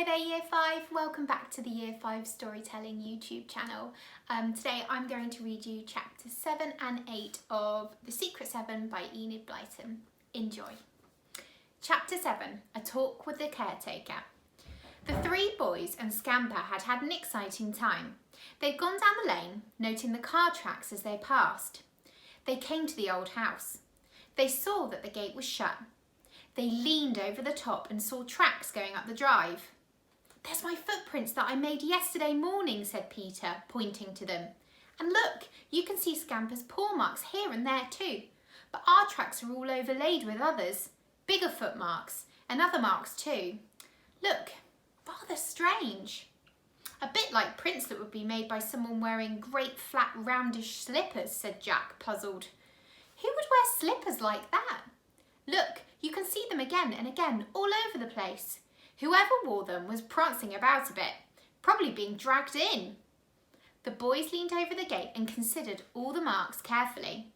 Hello there Year 5, welcome back to the Year 5 Storytelling YouTube channel. Today I'm going to read you chapters 7 and 8 of The Secret 7 by Enid Blyton. Enjoy. Chapter 7, A Talk with the Caretaker. The three boys and Scamper had had an exciting time. They'd gone down the lane, noting the car tracks as they passed. They came to the old house. They saw that the gate was shut. They leaned over the top and saw tracks going up the drive. "There's my footprints that I made yesterday morning," said Peter, pointing to them. "And look, you can see Scamper's paw marks here and there too. But our tracks are all overlaid with others, bigger footmarks, and other marks too. Look, rather strange. A bit like prints that would be made by someone wearing great flat roundish slippers," said Jack, puzzled. "Who would wear slippers like that? Look, you can see them again and again all over the place. Whoever wore them was prancing about a bit, probably being dragged in." The boys leaned over the gate and considered all the marks carefully.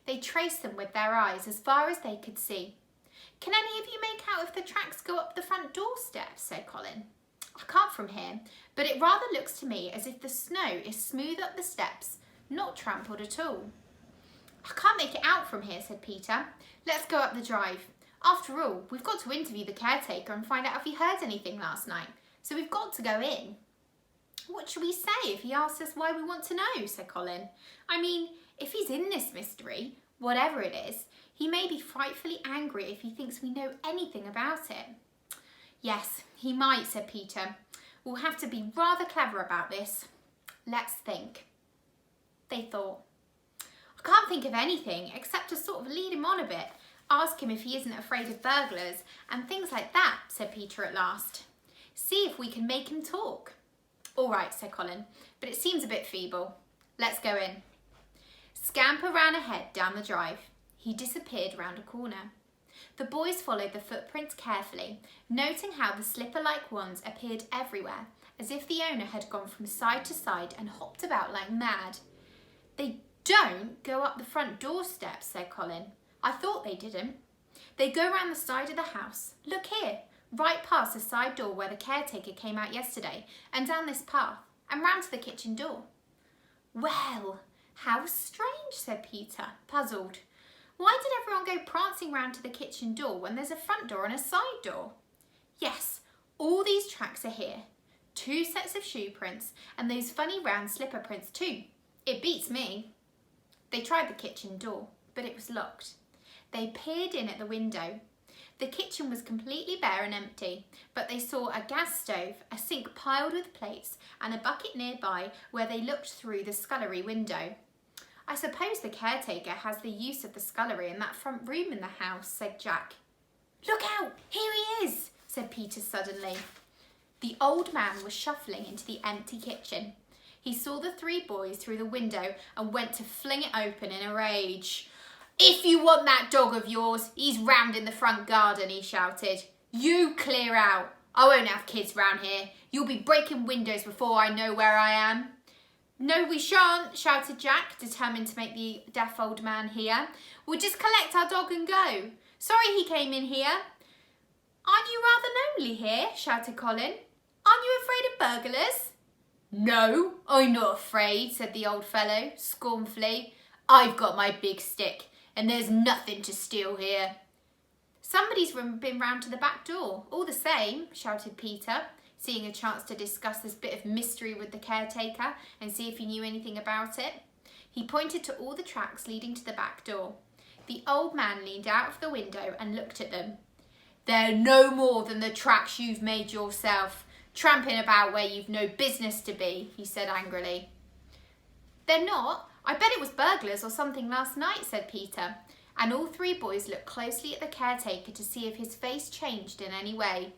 They traced them with their eyes as far as they could see. "Can any of you make out if the tracks go up the front doorsteps?" said Colin. "I can't from here, but it rather looks to me as if the snow is smooth up the steps, not trampled at all." "I can't make it out from here," said Peter. "Let's go up the drive. After all, we've got to interview the caretaker and find out if he heard anything last night, so we've got to go in." "What should we say if he asks us why we want to know?" said Colin. "I mean, if he's in this mystery, whatever it is, he may be frightfully angry if he thinks we know anything about it." "Yes, he might," said Peter. "We'll have to be rather clever about this. Let's think." They thought. "I can't think of anything except to sort of lead him on a bit. Ask him if he isn't afraid of burglars and things like that," said Peter at last. "See if we can make him talk." "All right," said Colin, "but it seems a bit feeble. Let's go in." Scamper ran ahead down the drive. He disappeared round a corner. The boys followed the footprints carefully, noting how the slipper-like ones appeared everywhere, as if the owner had gone from side to side and hopped about like mad. "They don't go up the front doorsteps," said Colin. "I thought they didn't. They go round the side of the house. Look here, right past the side door where the caretaker came out yesterday, and down this path, and round to the kitchen door." "Well, how strange," said Peter, puzzled. "Why did everyone go prancing round to the kitchen door when there's a front door and a side door? Yes, all these tracks are here. 2 sets of shoe prints, and those funny round slipper prints too. It beats me." They tried the kitchen door, but it was locked. They peered in at the window. The kitchen was completely bare and empty, but they saw a gas stove, a sink piled with plates, and a bucket nearby where they looked through the scullery window. "I suppose the caretaker has the use of the scullery in that front room in the house," said Jack. "Look out, here he is," said Peter suddenly. The old man was shuffling into the empty kitchen. He saw the three boys through the window and went to fling it open in a rage. "If you want that dog of yours, he's round in the front garden," he shouted. "You clear out. I won't have kids round here. You'll be breaking windows before I know where I am." "No, we shan't," shouted Jack, determined to make the deaf old man hear. "We'll just collect our dog and go. Sorry he came in here." "Aren't you rather lonely here?" shouted Colin. "Aren't you afraid of burglars?" "No, I'm not afraid," said the old fellow, scornfully. "I've got my big stick, and there's nothing to steal here." "Somebody's been round to the back door, all the same," shouted Peter, seeing a chance to discuss this bit of mystery with the caretaker and see if he knew anything about it. He pointed to all the tracks leading to the back door. The old man leaned out of the window and looked at them. "They're no more than the tracks you've made yourself, tramping about where you've no business to be," he said angrily. "They're not. I bet it was burglars or something last night," said Peter, and all three boys looked closely at the caretaker to see if his face changed in any way.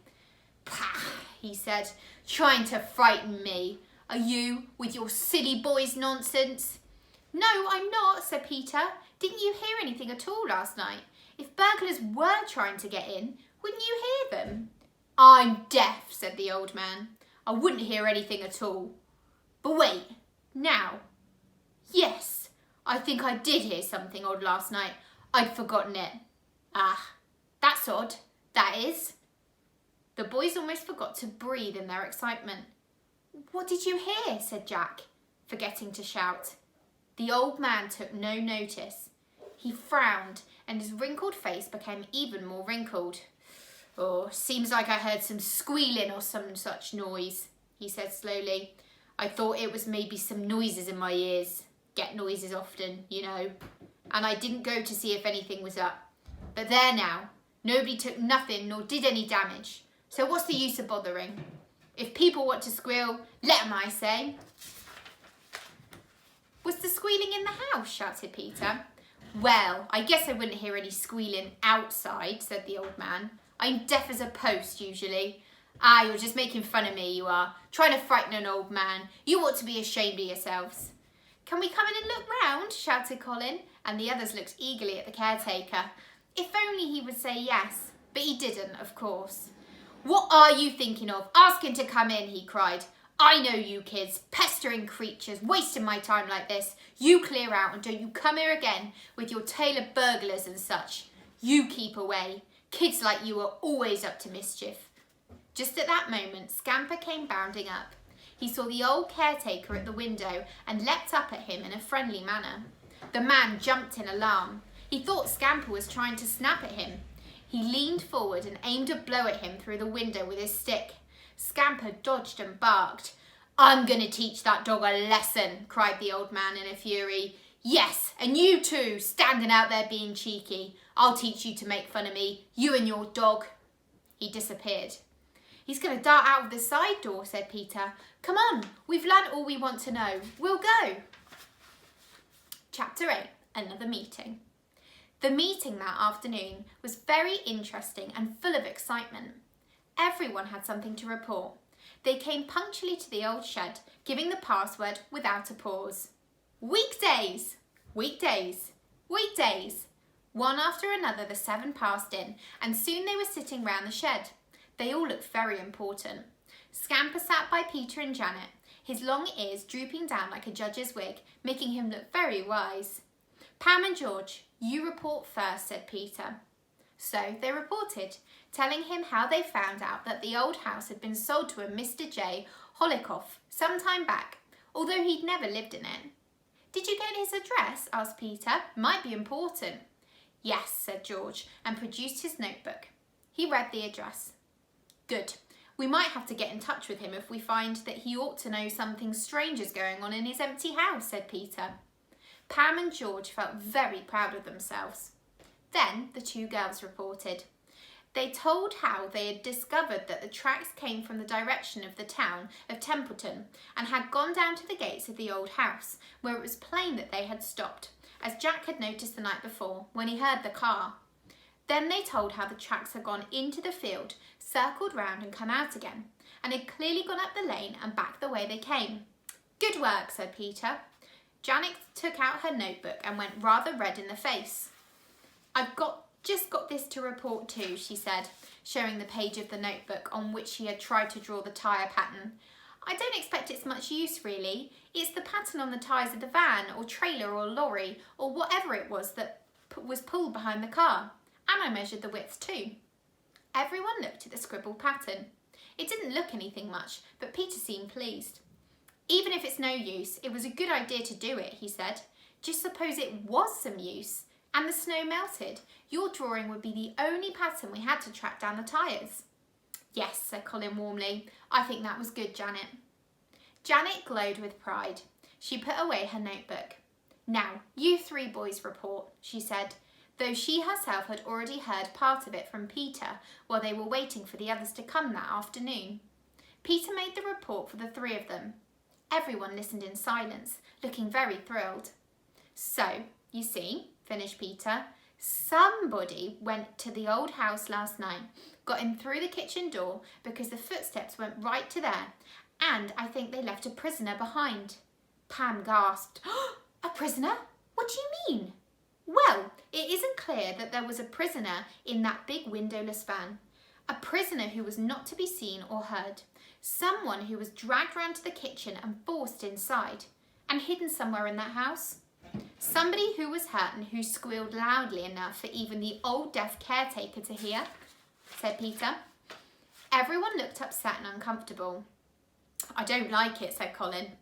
"Pah," he said, "trying to frighten me. Are you, with your silly boys' nonsense?" "No, I'm not," said Peter. "Didn't you hear anything at all last night? If burglars were trying to get in, wouldn't you hear them?" "I'm deaf," said the old man. "I wouldn't hear anything at all. But wait, now. Yes, I think I did hear something odd last night. I'd forgotten it. Ah, that's odd, that is." The boys almost forgot to breathe in their excitement. "What did you hear?" said Jack, forgetting to shout. The old man took no notice. He frowned and his wrinkled face became even more wrinkled. "Oh, seems like I heard some squealing or some such noise," he said slowly. "I thought it was maybe some noises in my ears. Get noises often, you know. And I didn't go to see if anything was up. But there now, nobody took nothing nor did any damage. So what's the use of bothering? If people want to squeal, let 'em, I say." "Was the squealing in the house?" shouted Peter. "Well, I guess I wouldn't hear any squealing outside," said the old man. "I'm deaf as a post usually." "Ah, you're just making fun of me, you are. Trying to frighten an old man. You ought to be ashamed of yourselves." "Can we come in and look round?" shouted Colin, and the others looked eagerly at the caretaker. If only he would say yes, but he didn't, of course. "What are you thinking of, asking to come in?" he cried. "I know you kids, pestering creatures, wasting my time like this. You clear out and don't you come here again with your tale of burglars and such. You keep away. Kids like you are always up to mischief." Just at that moment, Scamper came bounding up. He saw the old caretaker at the window and leapt up at him in a friendly manner. The man jumped in alarm. He thought Scamper was trying to snap at him. He leaned forward and aimed a blow at him through the window with his stick. Scamper dodged and barked. "I'm going to teach that dog a lesson," cried the old man in a fury. "Yes, and you too, standing out there being cheeky. I'll teach you to make fun of me, you and your dog." He disappeared. "He's going to dart out of the side door," said Peter. "Come on, we've learnt all we want to know. We'll go." Chapter 8, Another Meeting. The meeting that afternoon was very interesting and full of excitement. Everyone had something to report. They came punctually to the old shed, giving the password without a pause. "Weekdays! Weekdays! Weekdays!" One after another the 7 passed in, and soon they were sitting round the shed. They all looked very important. Scamper sat by Peter and Janet, his long ears drooping down like a judge's wig, making him look very wise. "Pam and George, you report first," said Peter. So they reported, telling him how they found out that the old house had been sold to a Mr. J. Holikoff some time back, although he'd never lived in it. "Did you get his address?" asked Peter. "Might be important." "Yes," said George, and produced his notebook. He read the address. "Good. We might have to get in touch with him if we find that he ought to know something strange is going on in his empty house," said Peter. Pam and George felt very proud of themselves. Then the 2 girls reported. They told how they had discovered that the tracks came from the direction of the town of Templeton and had gone down to the gates of the old house, where it was plain that they had stopped, as Jack had noticed the night before when he heard the car. Then they told how the tracks had gone into the field, circled round and come out again, and had clearly gone up the lane and back the way they came. "Good work," said Peter. Janet took out her notebook and went rather red in the face. "I've just got this to report too," she said, showing the page of the notebook on which she had tried to draw the tyre pattern. "I don't expect it's much use really. It's the pattern on the tyres of the van or trailer or lorry or whatever it was that was pulled behind the car. And I measured the width too." Everyone looked at the scribbled pattern. It didn't look anything much, but Peter seemed pleased. "Even if it's no use, it was a good idea to do it," he said. "Just suppose it was some use and the snow melted. Your drawing would be the only pattern we had to track down the tyres." "Yes," said Colin warmly. "I think that was good, Janet." Janet glowed with pride. She put away her notebook. "Now, you 3 boys report," she said, though she herself had already heard part of it from Peter while they were waiting for the others to come that afternoon. Peter made the report for the 3 of them. Everyone listened in silence, looking very thrilled. "So, you see," finished Peter, "somebody went to the old house last night, got in through the kitchen door because the footsteps went right to there, and I think they left a prisoner behind." Pam gasped. "A prisoner? What do you mean?" "Well, it isn't clear that there was a prisoner in that big windowless van. A prisoner who was not to be seen or heard. Someone who was dragged round to the kitchen and forced inside, and hidden somewhere in that house. Somebody who was hurt and who squealed loudly enough for even the old deaf caretaker to hear," said Peter. Everyone looked upset and uncomfortable. "I don't like it," said Colin.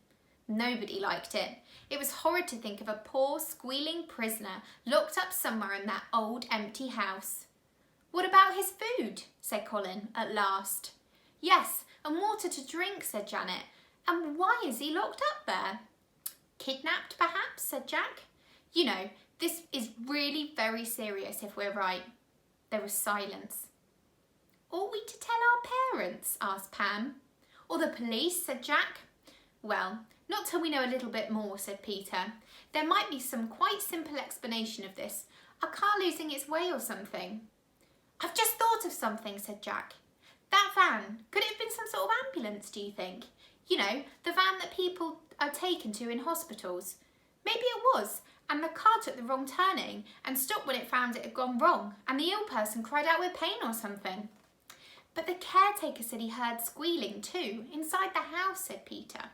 Nobody liked it. It was horrid to think of a poor, squealing prisoner locked up somewhere in that old, empty house. "What about his food?" said Colin at last. "Yes, and water to drink," said Janet. "And why is he locked up there?" "Kidnapped, perhaps," said Jack. "You know, this is really very serious if we're right." There was silence. "Ought we to tell our parents?" asked Pam. "Or the police?" said Jack. "Well, not till we know a little bit more," said Peter. "There might be some quite simple explanation of this. A car losing its way or something." "I've just thought of something," said Jack. "That van, could it have been some sort of ambulance, do you think? You know, the van that people are taken to in hospitals. Maybe it was, and the car took the wrong turning and stopped when it found it had gone wrong, and the ill person cried out with pain or something." "But the caretaker said he heard squealing too, inside the house," said Peter.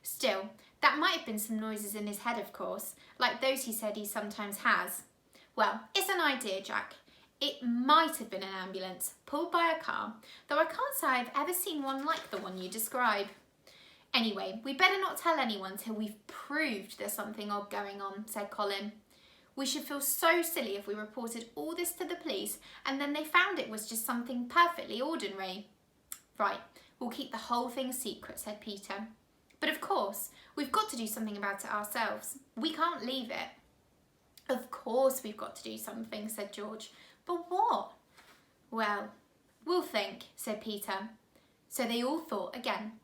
"Still, that might have been some noises in his head, of course, like those he said he sometimes has. Well, it's an idea, Jack. It might have been an ambulance, pulled by a car, though I can't say I've ever seen one like the one you describe. Anyway, we'd better not tell anyone till we've proved there's something odd going on," said Colin. "We should feel so silly if we reported all this to the police and then they found it was just something perfectly ordinary." "Right, we'll keep the whole thing secret," said Peter. "But of course, we've got to do something about it ourselves. We can't leave it." "Of course we've got to do something," said George. "But what?" "Well, we'll think," said Peter. So they all thought again.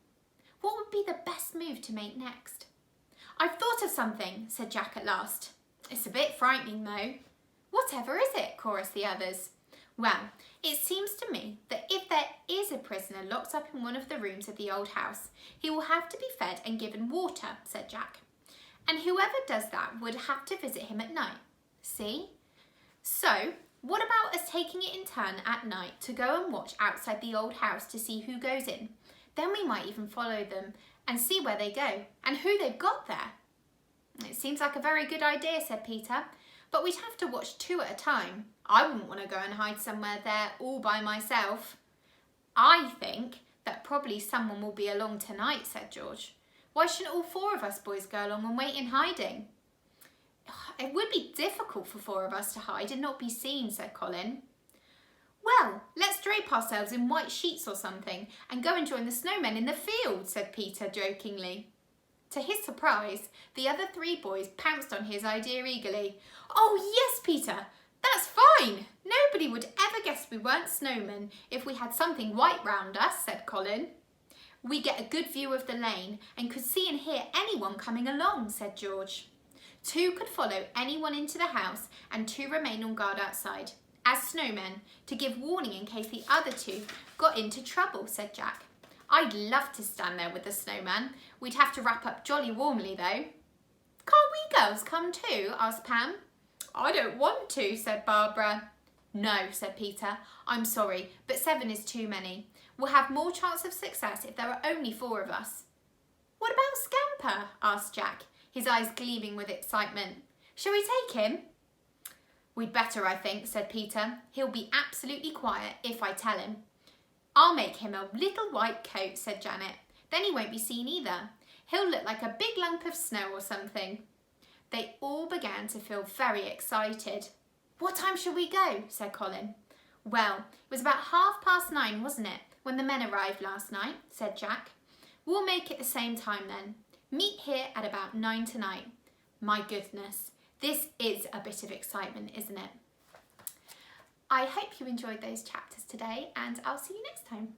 What would be the best move to make next? "I've thought of something," said Jack at last. "It's a bit frightening though." "Whatever is it?" chorused the others. "Well, it seems to me that if there is a prisoner locked up in one of the rooms of the old house, he will have to be fed and given water," said Jack. "And whoever does that would have to visit him at night. See? So, what about us taking it in turn at night to go and watch outside the old house to see who goes in? Then we might even follow them and see where they go and who they've got there." "It seems like a very good idea," said Peter, "but we'd have to watch two at a time. I wouldn't want to go and hide somewhere there all by myself." "I think that probably someone will be along tonight," said George. "Why shouldn't all four of us boys go along and wait in hiding?" "It would be difficult for four of us to hide and not be seen," said Colin. "Well, let's drape ourselves in white sheets or something and go and join the snowmen in the field," said Peter jokingly. To his surprise, the other three boys pounced on his idea eagerly. "Oh yes, Peter, that's fine. Nobody would ever guess we weren't snowmen if we had something white round us," said Colin. "We get a good view of the lane and could see and hear anyone coming along," said George. "Two could follow anyone into the house and two remain on guard outside, as snowmen, to give warning in case the other two got into trouble," said Jack. "I'd love to stand there with the snowman. We'd have to wrap up jolly warmly though." "Can't we girls come too?" asked Pam. "I don't want to," said Barbara. "No," said Peter. "I'm sorry, but 7 is too many. We'll have more chance of success if there are only 4 of us." "What about Scamper?" asked Jack, his eyes gleaming with excitement. "Shall we take him?" "We'd better, I think," said Peter. "He'll be absolutely quiet if I tell him." "I'll make him a little white coat," said Janet. "Then he won't be seen either. He'll look like a big lump of snow or something." They all began to feel very excited. "What time shall we go?" said Colin. "Well, it was about 9:30, wasn't it, when the men arrived last night?" said Jack. "We'll make it the same time then. Meet here at about 9 tonight. My goodness, this is a bit of excitement, isn't it? I hope you enjoyed those chapters today, and I'll see you next time.